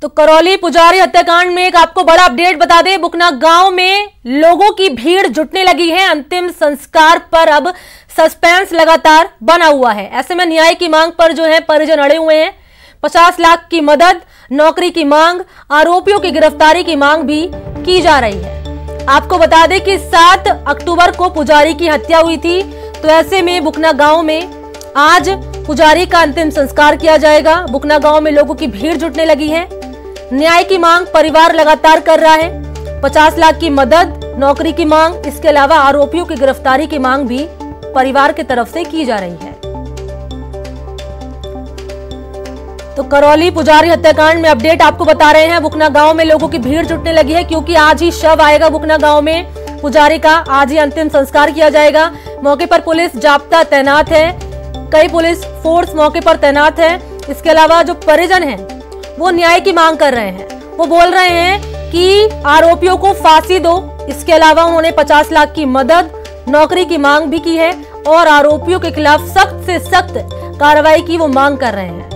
तो करौली पुजारी हत्याकांड में एक आपको बड़ा अपडेट बता दें। बुकना गांव में लोगों की भीड़ जुटने लगी है। अंतिम संस्कार पर अब सस्पेंस लगातार बना हुआ है। ऐसे में न्याय की मांग पर जो है परिजन अड़े हुए हैं। 50 लाख की मदद, नौकरी की मांग, आरोपियों की गिरफ्तारी की मांग भी की जा रही है। आपको बता दें कि 7 अक्टूबर को पुजारी की हत्या हुई थी। तो ऐसे में बुकना गांव में आज पुजारी का अंतिम संस्कार किया जाएगा। बुकना गांव में लोगों की भीड़ जुटने लगी है। न्याय की मांग परिवार लगातार कर रहा है। 50 लाख की मदद, नौकरी की मांग, इसके अलावा आरोपियों की गिरफ्तारी की मांग भी परिवार की तरफ से की जा रही है। तो करौली पुजारी हत्याकांड में अपडेट आपको बता रहे हैं। बुकना गांव में लोगों की भीड़ जुटने लगी है क्योंकि आज ही शव आएगा बुकना गांव में। पुजारी का आज ही अंतिम संस्कार किया जाएगा। मौके पर पुलिस जाब्ता तैनात है। कई पुलिस फोर्स मौके पर तैनात है। इसके अलावा जो परिजन हैं वो न्याय की मांग कर रहे हैं। वो बोल रहे हैं कि आरोपियों को फांसी दो। इसके अलावा उन्होंने 50 लाख की मदद, नौकरी की मांग भी की है और आरोपियों के खिलाफ सख्त से सख्त कार्रवाई की वो मांग कर रहे हैं।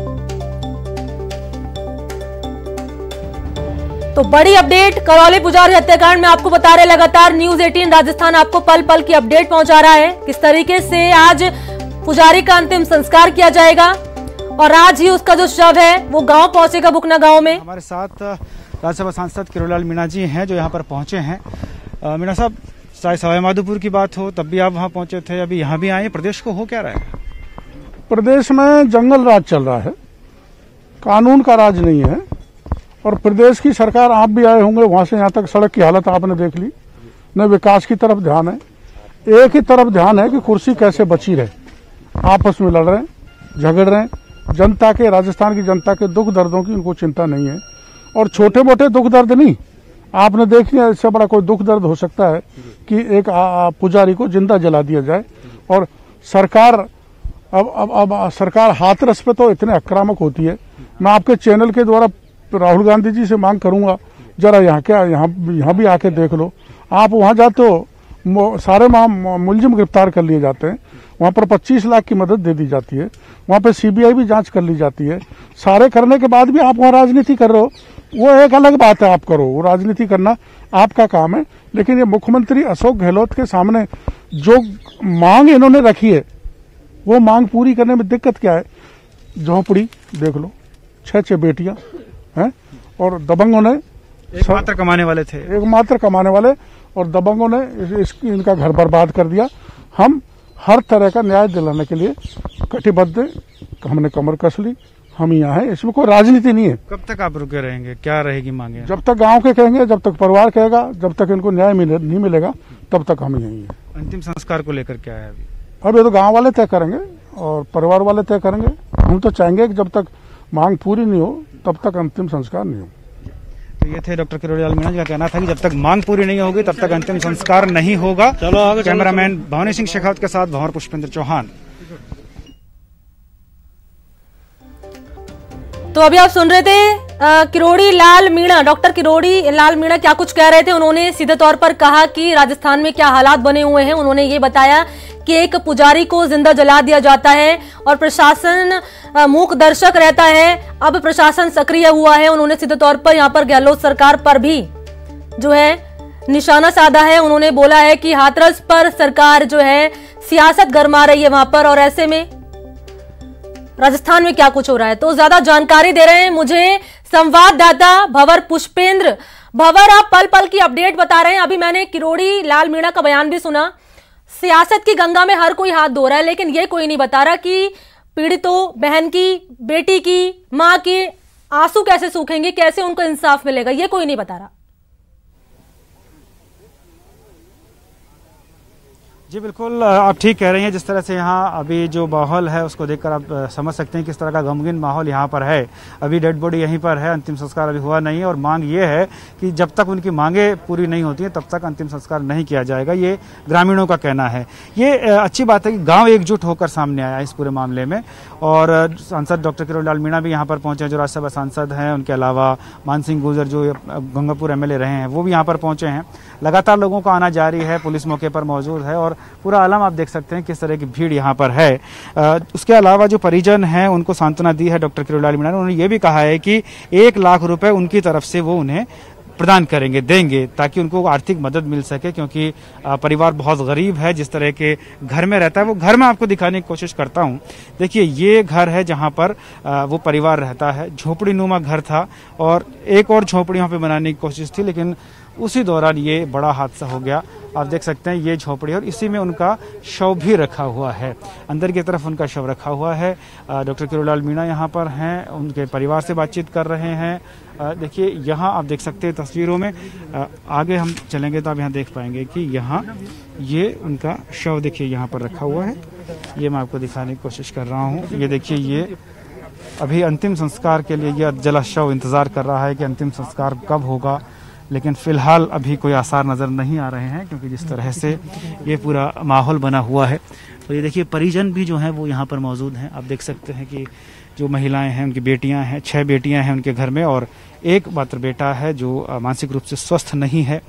तो बड़ी अपडेट करौली पुजारी हत्याकांड में आपको बता रहे लगातार न्यूज़ 18 राजस्थान आपको पल पल की अपडेट पहुंचा रहा है। किस तरीके से आज पुजारी का अंतिम संस्कार किया जाएगा और आज ही उसका जो शव है वो गांव पहुंचेगा बुकना गांव में। हमारे साथ राज्यसभा सांसद किरोड़ीलाल मीणा जी हैं जो यहाँ पर पहुंचे हैं। मीणा साहब, चाहे सवाई माधोपुर की बात हो तब भी आप वहाँ पहुंचे थे, अभी यहाँ भी आए। प्रदेश को हो क्या रहा है? प्रदेश में जंगल राज चल रहा है, कानून का राज नहीं है। और प्रदेश की सरकार, आप भी आए होंगे, वहां से यहाँ तक सड़क की हालत आपने देख ली। न विकास की तरफ ध्यान है, एक ही तरफ ध्यान है कि कुर्सी कैसे बची रहे। आपस में लड़ रहे हैं, झगड़ रहे हैं। जनता के, राजस्थान की जनता के दुख दर्दों की उनको चिंता नहीं है। और छोटे मोटे दुख दर्द नहीं, आपने देख लिया, इससे बड़ा कोई दुख दर्द हो सकता है कि एक पुजारी को जिंदा जला दिया जाए। और सरकार अब सरकार हाथरस पे तो इतने आक्रामक होती है। मैं आपके चैनल के द्वारा राहुल गांधी जी से मांग करूंगा, जरा यहाँ भी आके देख लो। आप वहां जाते हो, सारे मुलजिम गिरफ्तार कर लिए जाते हैं। वहां पर 25 लाख की मदद दे दी जाती है। वहां पर सीबीआई भी जांच कर ली जाती है। सारे करने के बाद भी आप वहां राजनीति कर रहे हो, वो एक अलग बात है। आप करो, वो राजनीति करना आपका काम है। लेकिन ये मुख्यमंत्री अशोक गहलोत के सामने जो मांग इन्होंने रखी है, वो मांग पूरी करने में दिक्कत क्या है? झोंपड़ी देख लो, 6 बेटियां हैं और दबंगों ने एकमात्र कमाने वाले थे, एकमात्र कमाने वाले, और दबंगों ने इनका घर बर्बाद कर दिया। हम हर तरह का न्याय दिलाने के लिए कटिबद्ध हैं। हमने कमर कस ली, हम यहाँ हैं। इसमें कोई राजनीति नहीं है। कब तक आप रुके रहेंगे? क्या रहेगी मांगे? जब तक गांव के कहेंगे, जब तक परिवार कहेगा, जब तक इनको न्याय नहीं मिलेगा, तब तक हम यहीं हैं। अंतिम संस्कार को लेकर क्या है अभी? अब ये तो गांव वाले तय करेंगे और परिवार वाले तय करेंगे। हम तो चाहेंगे कि जब तक मांग पूरी नहीं हो तब तक अंतिम संस्कार नहीं हो। तो ये थे डॉक्टर किरोड़ीलाल मीणा जी का कहना था कि जब तक मांग पूरी नहीं होगी तब तक अंतिम संस्कार नहीं होगा। कैमरामैन भवानी सिंह शेखावत के साथ भंवर पुष्पेंद्र चौहान। तो अभी आप सुन रहे थे किरोड़ीलाल मीणा, डॉक्टर किरोड़ीलाल मीणा क्या कुछ कह रहे थे। उन्होंने सीधे तौर पर कहा कि राजस्थान में क्या हालात बने हुए हैं। उन्होंने ये बताया कि एक पुजारी को जिंदा जला दिया जाता है और प्रशासन मूक दर्शक रहता है। अब प्रशासन सक्रिय हुआ है। उन्होंने सीधे तौर पर यहाँ पर गहलोत सरकार पर भी जो है निशाना साधा है। उन्होंने बोला है कि हाथरस पर सरकार जो है सियासत गरमा रही है वहां पर, और ऐसे में राजस्थान में क्या कुछ हो रहा है। तो ज्यादा जानकारी दे रहे हैं मुझे संवाददाता भंवर पुष्पेंद्र। भंवर, आप पल पल की अपडेट बता रहे हैं। अभी मैंने किरोड़ीलाल मीणा का बयान भी सुना। सियासत की गंगा में हर कोई हाथ धो रहा है, लेकिन ये कोई नहीं बता रहा कि पीड़ितों, बहन की, बेटी की, मां के आंसू कैसे सूखेंगे, कैसे उनको इंसाफ मिलेगा, ये कोई नहीं बता रहा। जी बिल्कुल, आप ठीक कह रही हैं। जिस तरह से यहाँ अभी जो माहौल है उसको देखकर आप समझ सकते हैं किस तरह का गमगीन माहौल यहाँ पर है। अभी डेड बॉडी यहीं पर है, अंतिम संस्कार अभी हुआ नहीं है और मांग ये है कि जब तक उनकी मांगे पूरी नहीं होती हैं तब तक अंतिम संस्कार नहीं किया जाएगा, ये ग्रामीणों का कहना है। ये अच्छी बात है कि गाँव एकजुट होकर सामने आया इस पूरे मामले में। और सांसद डॉक्टर किरोड़ीलाल मीणा भी यहाँ पर पहुँचे जो राज्यसभा सांसद हैं। उनके अलावा मान सिंह गुर्जर जो गंगापुर MLA रहे हैं वो भी यहाँ पर पहुँचे हैं। लगातार लोगों का आना जारी है, पुलिस मौके पर मौजूद है और पूरा आलम आप देख सकते हैं किस तरह की भीड़ यहाँ पर है। उसके अलावा जो परिजन हैं उनको सांत्वना दी है डॉक्टर किरोड़ीलाल मीणा ने। उन्होंने ये भी कहा है कि 1 लाख रुपए उनकी तरफ से वो उन्हें प्रदान करेंगे, देंगे, ताकि उनको आर्थिक मदद मिल सके, क्योंकि परिवार बहुत गरीब है। जिस तरह के घर में रहता है वो घर में आपको दिखाने की कोशिश करता हूं। देखिए ये घर है जहां पर वो परिवार रहता है। झोपड़ी नुमा घर था और एक और झोपड़ी वहां पे बनाने की कोशिश थी, लेकिन उसी दौरान ये बड़ा हादसा हो गया। आप देख सकते हैं ये झोपड़ी और इसी में उनका शव भी रखा हुआ है। अंदर की तरफ उनका शव रखा हुआ है। डॉक्टर किरोड़ीलाल मीणा यहाँ पर हैं, उनके परिवार से बातचीत कर रहे हैं। देखिए यहाँ आप देख सकते हैं तस्वीरों में। आगे हम चलेंगे तो आप यहाँ देख पाएंगे कि यहाँ ये उनका शव देखिए यहाँ पर रखा हुआ है। ये मैं आपको दिखाने की कोशिश कर रहा हूँ। ये देखिए ये अभी अंतिम संस्कार के लिए यह जला शव इंतजार कर रहा है कि अंतिम संस्कार कब होगा, लेकिन फिलहाल अभी कोई आसार नज़र नहीं आ रहे हैं, क्योंकि जिस तरह से ये पूरा माहौल बना हुआ है। तो ये देखिए परिजन भी जो हैं वो यहाँ पर मौजूद हैं। आप देख सकते हैं कि जो महिलाएं हैं उनकी बेटियां हैं, 6 बेटियां हैं उनके घर में और एक मात्र बेटा है जो मानसिक रूप से स्वस्थ नहीं है।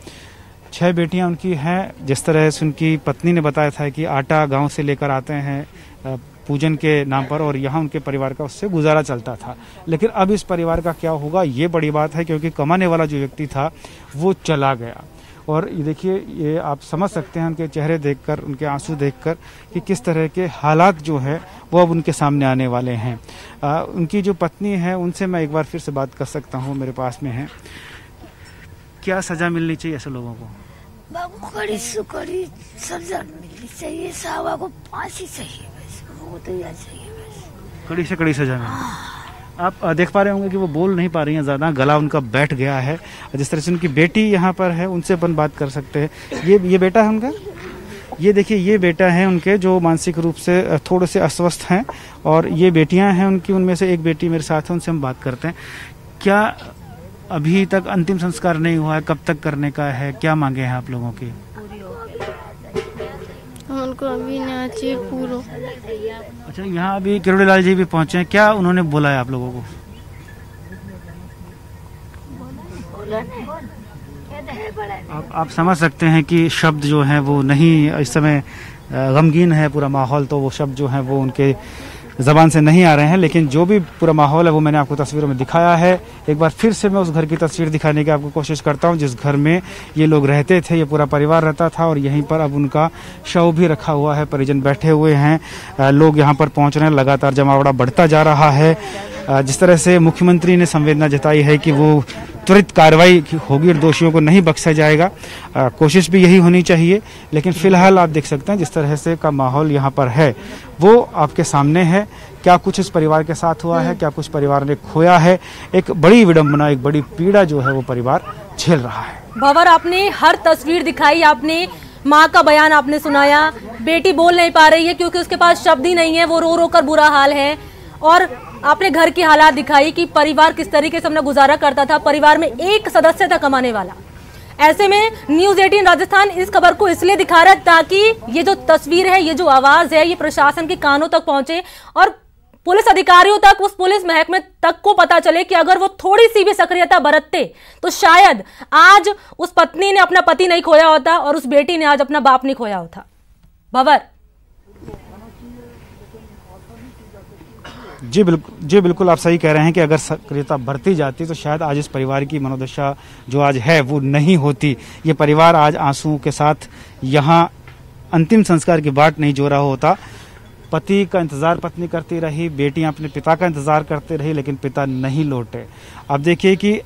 6 बेटियां उनकी हैं। जिस तरह से उनकी पत्नी ने बताया था कि आटा गाँव से लेकर आते हैं पूजन के नाम पर, और यहाँ उनके परिवार का उससे गुजारा चलता था। लेकिन अब इस परिवार का क्या होगा ये बड़ी बात है, क्योंकि कमाने वाला जो व्यक्ति था वो चला गया। और ये देखिए ये आप समझ सकते हैं उनके चेहरे देखकर, उनके आंसू देखकर कि किस तरह के हालात जो है वो अब उनके सामने आने वाले हैं। उनकी जो पत्नी है उनसे मैं एक बार फिर से बात कर सकता हूँ, मेरे पास में है। क्या सजा मिलनी चाहिए ऐसे लोगों को? बाबू कड़ी सुकड़ी सजा मिलनी चाहिए, सावा को फांसी चाहिए, वो तो याद चाहिए बस। कड़ी से कड़ी सजा मिलनी। आप देख पा रहे होंगे कि वो बोल नहीं पा रही हैं ज़्यादा, गला उनका बैठ गया है। जिस तरह से उनकी बेटी यहाँ पर है उनसे अपन बात कर सकते हैं। ये बेटा है उनका, ये देखिए ये बेटा है उनके जो मानसिक रूप से थोड़े से अस्वस्थ हैं, और ये बेटियां हैं उनकी, उनमें से एक बेटी मेरे साथ है, उनसे हम बात करते हैं। क्या अभी तक अंतिम संस्कार नहीं हुआ है? कब तक करने का है? क्या मांगे हैं आप लोगों की? उनको अभी ना चाहिए पूरा। अच्छा, यहाँ अभी किरोड़ीलाल जी भी पहुंचे हैं, क्या उन्होंने बोला है आप लोगों को? आप समझ सकते हैं कि शब्द जो हैं वो नहीं, इस समय गमगीन है पूरा माहौल, तो वो शब्द जो हैं वो उनके ज़बान से नहीं आ रहे हैं। लेकिन जो भी पूरा माहौल है वो मैंने आपको तस्वीरों में दिखाया है। एक बार फिर से मैं उस घर की तस्वीर दिखाने की आपको कोशिश करता हूं जिस घर में ये लोग रहते थे, ये पूरा परिवार रहता था, और यहीं पर अब उनका शव भी रखा हुआ है। परिजन बैठे हुए हैं, लोग यहाँ पर पहुँच रहे हैं, लगातार जमावड़ा बढ़ता जा रहा है। जिस तरह से मुख्यमंत्री ने संवेदना जताई है कि वो त्वरित कार्रवाई होगी और दोषियों को नहीं बख्शा जाएगा, कोशिश भी यही होनी चाहिए। लेकिन फिलहाल आप देख सकते हैं जिस तरह से का माहौल यहाँ पर है वो आपके सामने है। क्या कुछ इस परिवार के साथ हुआ है, क्या कुछ परिवार ने खोया है, एक बड़ी विडंबना, एक बड़ी पीड़ा जो है वो परिवार झेल रहा है। भंवर, आपने हर तस्वीर दिखाई, आपने माँ का बयान आपने सुनाया। बेटी बोल नहीं पा रही है क्योंकि उसके पास शब्द ही नहीं है, वो रो रो कर बुरा हाल है। और आपने घर की हालात दिखाई कि परिवार किस तरीके से अपना गुजारा करता था। परिवार में एक सदस्य था कमाने वाला। ऐसे में न्यूज़ 18 राजस्थान इस खबर को इसलिए दिखा रहा है ताकि ये जो तस्वीर है, ये जो आवाज है, ये प्रशासन के कानों तक पहुंचे और पुलिस अधिकारियों तक, उस पुलिस महकमे तक को पता चले कि अगर वो थोड़ी सी भी सक्रियता बरतते तो शायद आज उस पत्नी ने अपना पति नहीं खोया होता और उस बेटी ने आज अपना बाप नहीं खोया होता। भंवर, जी बिल्कुल आप सही कह रहे हैं कि अगर सक्रियता बढ़ती जाती तो शायद आज इस परिवार की मनोदशा जो आज है वो नहीं होती। ये परिवार आज आंसुओं के साथ यहाँ अंतिम संस्कार की बाट नहीं जोड़ा होता। पति का इंतजार पत्नी करती रही, बेटियां अपने पिता का इंतजार करते रही, लेकिन पिता नहीं लौटे। आप देखिए कि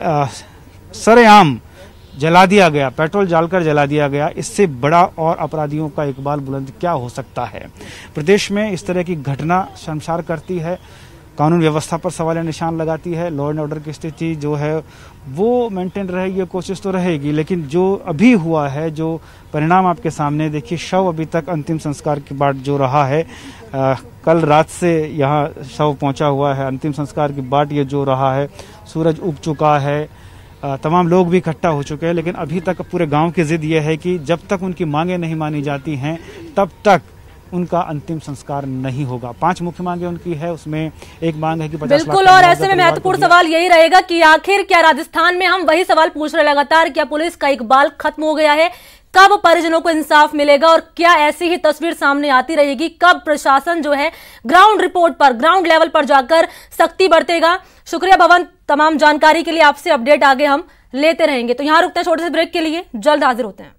सरेआम जला दिया गया, पेट्रोल डालकर जला दिया गया। इससे बड़ा और अपराधियों का इकबाल बुलंद क्या हो सकता है। प्रदेश में इस तरह की घटना शर्मसार करती है, कानून व्यवस्था पर सवाल निशान लगाती है। लॉ एंड ऑर्डर की स्थिति जो है वो मेंटेन रहेगी, कोशिश तो रहेगी, लेकिन जो अभी हुआ है, जो परिणाम आपके सामने देखिए, शव अभी तक अंतिम संस्कार की बाट जो रहा है, कल रात से यहाँ शव पहुंचा हुआ है, अंतिम संस्कार की बाट ये जो रहा है। सूरज उग चुका है, तमाम लोग भी इकट्ठा हो चुके हैं, लेकिन अभी तक पूरे गांव की जिद ये है कि जब तक उनकी मांगें नहीं मानी जाती हैं तब तक उनका अंतिम संस्कार नहीं होगा। 5 मुख्य मांगे उनकी है, उसमें एक मांग है कि 50 लाख। बिल्कुल, और ऐसे में महत्वपूर्ण सवाल यही रहेगा कि आखिर क्या राजस्थान में हम वही सवाल पूछ रहे लगातार, क्या पुलिस का इकबाल खत्म हो गया है? कब परिजनों को इंसाफ मिलेगा और क्या ऐसी ही तस्वीर सामने आती रहेगी? कब प्रशासन जो है ग्राउंड रिपोर्ट पर, ग्राउंड लेवल पर जाकर सख्ती बरतेगा? शुक्रिया भवन, तमाम जानकारी के लिए। आपसे अपडेट आगे हम लेते रहेंगे। तो यहां रुकते हैं छोटे से ब्रेक के लिए, जल्द हाजिर होते हैं।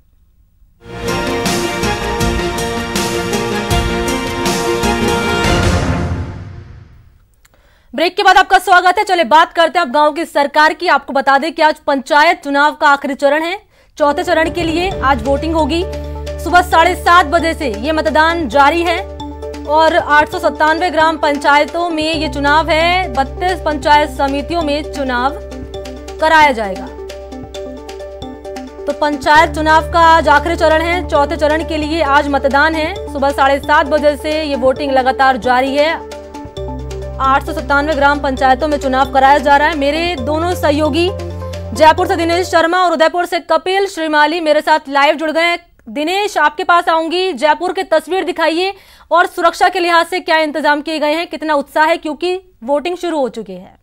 ब्रेक के बाद आपका स्वागत है। चले बात करते हैं अब गांव की सरकार की। आपको बता दें कि आज पंचायत चुनाव का आखिरी चरण है। चौथे चरण के लिए आज वोटिंग होगी। सुबह 7:30 बजे से ये मतदान जारी है और 897 ग्राम पंचायतों में ये चुनाव है। 32 पंचायत समितियों में चुनाव कराया जाएगा। तो पंचायत चुनाव का आज आखिरी चरण है। चौथे चरण के लिए आज मतदान है। सुबह 7:30 बजे से ये वोटिंग लगातार जारी है। 897 ग्राम पंचायतों में चुनाव कराया जा रहा है। मेरे दोनों सहयोगी जयपुर से दिनेश शर्मा और उदयपुर से कपिल श्रीमाली मेरे साथ लाइव जुड़ गए हैं। दिनेश, आपके पास आऊंगी। जयपुर की तस्वीर दिखाइए और सुरक्षा के लिहाज से क्या इंतजाम किए गए हैं, कितना उत्साह है, क्योंकि वोटिंग शुरू हो चुकी है।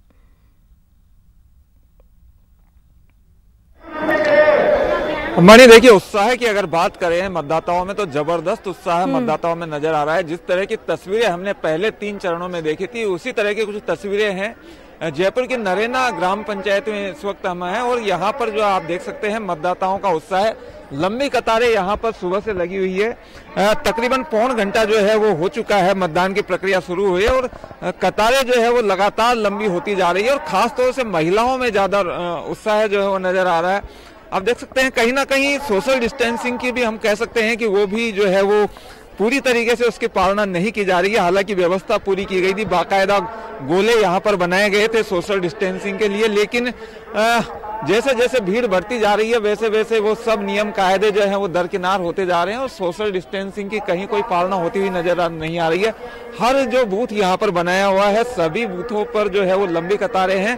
मणि, देखिए, उत्साह की अगर बात करें मतदाताओं में तो जबरदस्त उत्साह मतदाताओं में नजर आ रहा है। जिस तरह की तस्वीरें हमने पहले 3 चरणों में देखी थी, उसी तरह की कुछ तस्वीरें हैं जयपुर की नरेना ग्राम पंचायत में इस वक्त हम हैं और यहाँ पर जो आप देख सकते हैं मतदाताओं का उत्साह है। लंबी कतारें यहाँ पर सुबह से लगी हुई है। तकरीबन पौन घंटा जो है वो हो चुका है, मतदान की प्रक्रिया शुरू हुई है और कतारें जो है वो लगातार लंबी होती जा रही है और खासतौर से महिलाओं में ज्यादा उत्साह जो है वो नजर आ रहा है। आप देख सकते हैं कहीं ना कहीं सोशल डिस्टेंसिंग की भी हम कह सकते हैं कि वो भी जो है वो पूरी तरीके से उसकी पालना नहीं की जा रही है। हालांकि व्यवस्था पूरी की गई थी, बाकायदा गोले यहाँ पर बनाए गए थे सोशल डिस्टेंसिंग के लिए, लेकिन जैसे जैसे भीड़ बढ़ती जा रही है वैसे वैसे वो सब नियम कायदे जो है वो दरकिनार होते जा रहे हैं और सोशल डिस्टेंसिंग की कहीं कोई पालना होती हुई नजर नहीं आ रही है। हर जो बूथ यहाँ पर बनाया हुआ है, सभी बूथों पर जो है वो लंबी कतारें हैं।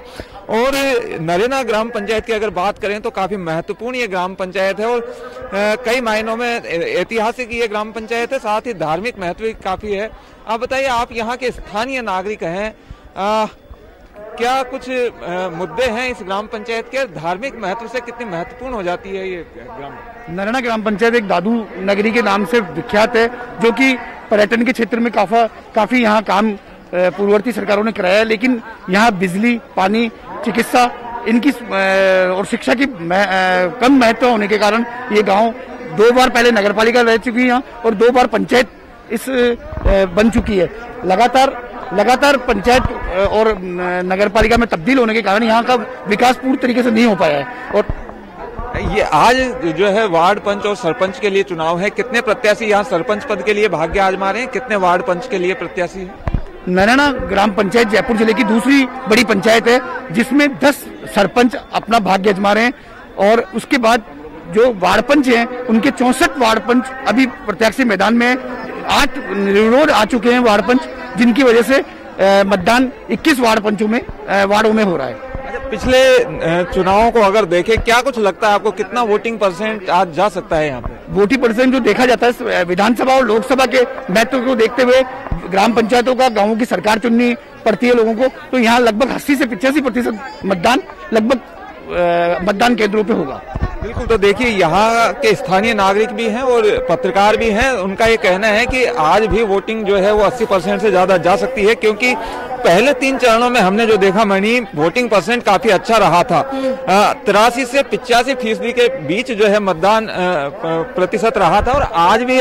और नरेना ग्राम पंचायत की अगर बात करें तो काफी महत्वपूर्ण ये ग्राम पंचायत है और कई मायनों में ऐतिहासिक ये ग्राम पंचायत है, साथ ही धार्मिक महत्व काफी है। आप बताइए, आप यहाँ के स्थानीय नागरिक हैं, क्या कुछ मुद्दे हैं इस ग्राम पंचायत के? धार्मिक महत्व से कितनी महत्वपूर्ण हो जाती है ये ग्राम? नरेना ग्राम पंचायत एक दादू नगरी के नाम से विख्यात है, जो कि पर्यटन के क्षेत्र में काफी यहाँ काम पूर्ववर्ती सरकारों ने कराया है। लेकिन यहाँ बिजली, पानी, चिकित्सा इनकी और शिक्षा की कम महत्व होने के कारण ये गांव 2 बार पहले नगरपालिका रह चुकी है यहाँ और 2 बार पंचायत इस बन चुकी है। लगातार पंचायत और नगरपालिका में तब्दील होने के कारण यहाँ का विकास पूरी तरीके से नहीं हो पाया है। और ये आज जो है वार्ड पंच और सरपंच के लिए चुनाव है। कितने प्रत्याशी यहाँ सरपंच पद के लिए भाग्य आजमा रहे हैं? कितने वार्ड पंच के लिए प्रत्याशी है? नरेना ग्राम पंचायत जयपुर जिले की दूसरी बड़ी पंचायत है, जिसमें 10 सरपंच अपना भाग्य आजमा रहे हैं और उसके बाद जो वार्ड पंच हैं उनके 64 वार्ड पंच अभी प्रत्याशी मैदान में 8 निर्विरोध आ चुके हैं वार्ड पंच, जिनकी वजह से मतदान 21 वार्डों में हो रहा है। पिछले चुनावों को अगर देखें, क्या कुछ लगता है आपको, कितना वोटिंग परसेंट आज जा सकता है यहाँ पे? वोटिंग परसेंट जो देखा जाता है विधानसभा और लोकसभा के महत्व को देखते हुए, ग्राम पंचायतों का गांवों की सरकार चुननी पड़ती है लोगों को, तो यहाँ लगभग 80 से 85% मतदान लगभग मतदान केंद्रों पे होगा। बिल्कुल। तो देखिए, यहाँ के स्थानीय नागरिक भी हैं और पत्रकार भी हैं, उनका ये कहना है कि आज भी वोटिंग जो है वो 80% से ज्यादा जा सकती है, क्योंकि पहले 3 चरणों में हमने जो देखा मणि, वोटिंग परसेंट काफी अच्छा रहा था। 83 से 85% के बीच जो है मतदान प्रतिशत रहा था और आज भी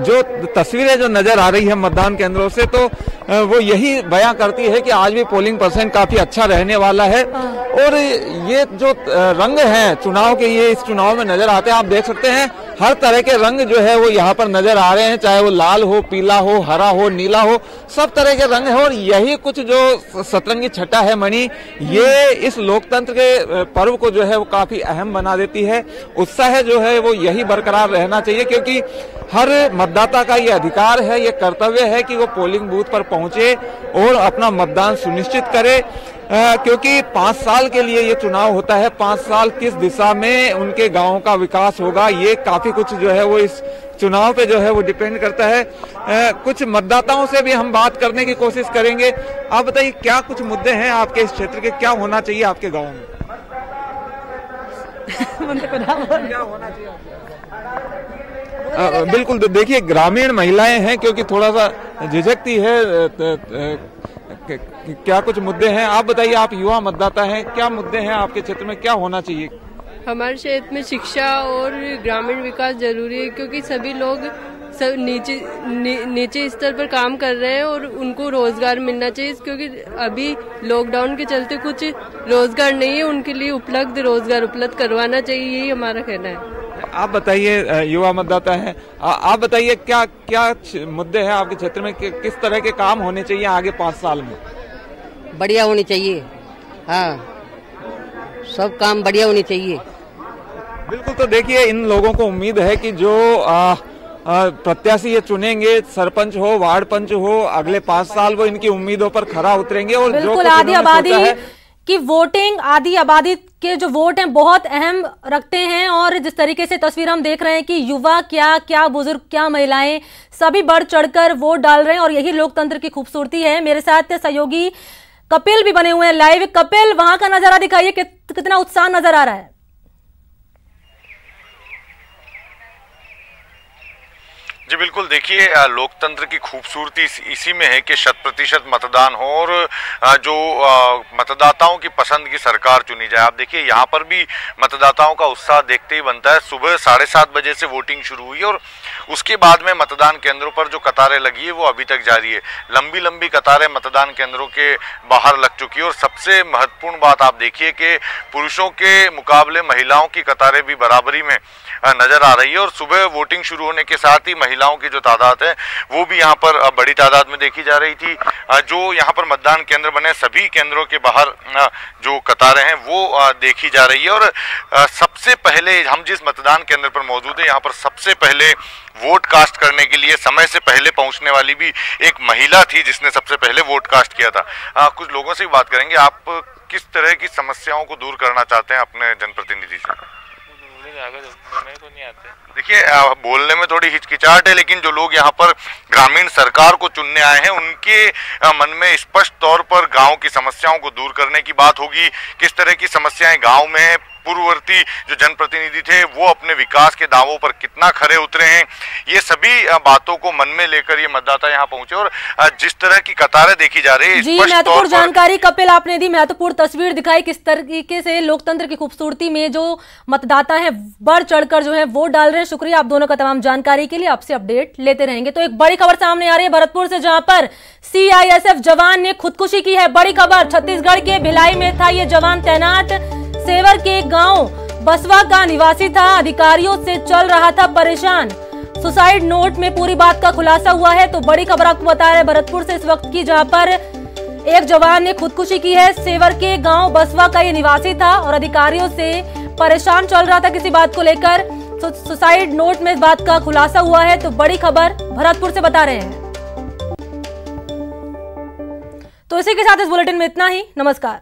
जो तस्वीरें जो नजर आ रही है मतदान केंद्रों से, तो वो यही बयां करती है कि आज भी पोलिंग परसेंट काफी अच्छा रहने वाला है। और ये जो रंग हैं चुनाव के, ये इस चुनाव में नजर आते हैं। आप देख सकते हैं हर तरह के रंग जो है वो यहाँ पर नजर आ रहे हैं, चाहे वो लाल हो, पीला हो, हरा हो, नीला हो, सब तरह के रंग है। और यही कुछ जो सतरंगी छटा है मणि, ये इस लोकतंत्र के पर्व को जो है वो काफी अहम बना देती है। उत्साह जो है वो यही बरकरार रहना चाहिए, क्योंकि हर मतदाता का ये अधिकार है, ये कर्तव्य है कि वो पोलिंग बूथ पर पहुंचे और अपना मतदान सुनिश्चित करे, क्योंकि 5 साल के लिए ये चुनाव होता है। 5 साल किस दिशा में उनके गांव का विकास होगा, ये काफी कुछ जो है वो इस चुनाव पे जो है वो डिपेंड करता है। कुछ मतदाताओं से भी हम बात करने की कोशिश करेंगे। आप बताइए, क्या कुछ मुद्दे हैं आपके इस क्षेत्र के, क्या होना चाहिए आपके गाँव में? क्या होना चाहिए? बिल्कुल, तो देखिए ग्रामीण महिलाएं हैं क्योंकि थोड़ा सा झिझकती है। क्या कुछ मुद्दे हैं, आप बताइए, आप युवा मतदाता हैं, क्या मुद्दे हैं आपके क्षेत्र में, क्या होना चाहिए? हमारे क्षेत्र में शिक्षा और ग्रामीण विकास जरूरी है, क्योंकि सभी लोग सब नीचे स्तर पर काम कर रहे हैं और उनको रोजगार मिलना चाहिए, क्योंकि अभी लॉकडाउन के चलते कुछ रोजगार नहीं है, उनके लिए रोजगार उपलब्ध करवाना चाहिए, यही हमारा कहना है। आप बताइए, युवा मतदाता हैं, आप बताइए क्या क्या मुद्दे हैं आपके क्षेत्र में, किस तरह के काम होने चाहिए आगे 5 साल में? बढ़िया होनी चाहिए, हाँ, सब काम बढ़िया होनी चाहिए। बिल्कुल, तो देखिए इन लोगों को उम्मीद है कि जो प्रत्याशी ये चुनेंगे, सरपंच हो, वार्ड पंच हो, अगले 5 साल वो इनकी उम्मीदों पर खरा उतरेंगे। और बिल्कुल, आधी आबादी की वोटिंग, आधी आबादी के जो वोट हैं बहुत अहम रखते हैं। और जिस तरीके से तस्वीर हम देख रहे हैं कि युवा क्या बुजुर्ग, क्या महिलाएं, सभी बढ़ चढ़कर वोट डाल रहे हैं और यही लोकतंत्र की खूबसूरती है। मेरे साथ सहयोगी कपिल भी बने हुए हैं लाइव। कपिल, वहां का नजारा दिखाइए, कितना उत्साह नजर आ रहा है। जी बिल्कुल, देखिए लोकतंत्र की खूबसूरती इसी में है कि 100% मतदान हो और जो मतदाताओं की पसंद की सरकार चुनी जाए। आप देखिए यहाँ पर भी मतदाताओं का उत्साह देखते ही बनता है। सुबह 7:30 बजे से वोटिंग शुरू हुई और उसके बाद में मतदान केंद्रों पर जो कतारें लगी है वो अभी तक जारी है। लंबी लंबी कतारें मतदान केंद्रों के बाहर लग चुकी है और सबसे महत्वपूर्ण बात आप देखिए कि पुरुषों के मुकाबले महिलाओं की कतारें भी बराबरी में नजर आ रही है। और सुबह वोटिंग शुरू होने के साथ ही महिलाओं की जो तादाद है वो भी यहाँ पर बड़ी तादाद में देखी जा रही थी। जो यहाँ पर मतदान केंद्र बने सभी केंद्रों के बाहर जो कतारें हैं वो देखी जा रही है। और सबसे पहले हम जिस मतदान केंद्र पर मौजूद है यहाँ पर सबसे पहले वोट कास्ट करने के लिए समय से पहले पहुंचने वाली भी एक महिला थी जिसने सबसे पहले वोट कास्ट किया था। कुछ लोगों से भी बात करेंगे। आप किस तरह की समस्याओं को दूर करना चाहते हैं अपने जनप्रतिनिधि से? नहीं आते। देखिए बोलने में थोड़ी हिचकिचाहट है, लेकिन जो लोग यहाँ पर ग्रामीण सरकार को चुनने आए हैं उनके मन में स्पष्ट तौर पर गांव की समस्याओं को दूर करने की बात होगी। किस तरह की समस्याएं गांव में पूर्ववर्ती जो जनप्रतिनिधि थे वो अपने विकास के दावों पर कितना खरे उतरे हैं, ये सभी बातों को मन में लेकर ये मतदाता यहाँ पहुंचे। और जिस तरह की कतारें देखी जा रही है, जी महत्वपूर्ण जानकारी कपिल आपने दी, महत्वपूर्ण तस्वीर दिखाई किस तरीके से लोकतंत्र की खूबसूरती में जो मतदाता है बढ़ चढ़कर जो है वोट डाल रहे हैं। शुक्रिया आप दोनों का तमाम जानकारी के लिए, आपसे अपडेट लेते रहेंगे। तो एक बड़ी खबर सामने आ रही है भरतपुर से, जहां पर CISF जवान ने खुदकुशी की है। बड़ी खबर, छत्तीसगढ़ के भिलाई में था ये जवान तैनात, सेवर के गांव बसवा का निवासी था, अधिकारियों से चल रहा था परेशान। सुसाइड नोट में पूरी बात का खुलासा हुआ है। तो बड़ी खबर आपको बता रहे भरतपुर से इस वक्त की, जहां पर एक जवान ने खुदकुशी की है। सेवर के गांव बसवा का ये निवासी था और अधिकारियों से परेशान चल रहा था किसी बात को लेकर। सुसाइड नोट में इस बात का खुलासा हुआ है। तो बड़ी खबर भरतपुर से बता रहे हैं। तो इसी के साथ इस बुलेटिन में इतना ही। नमस्कार।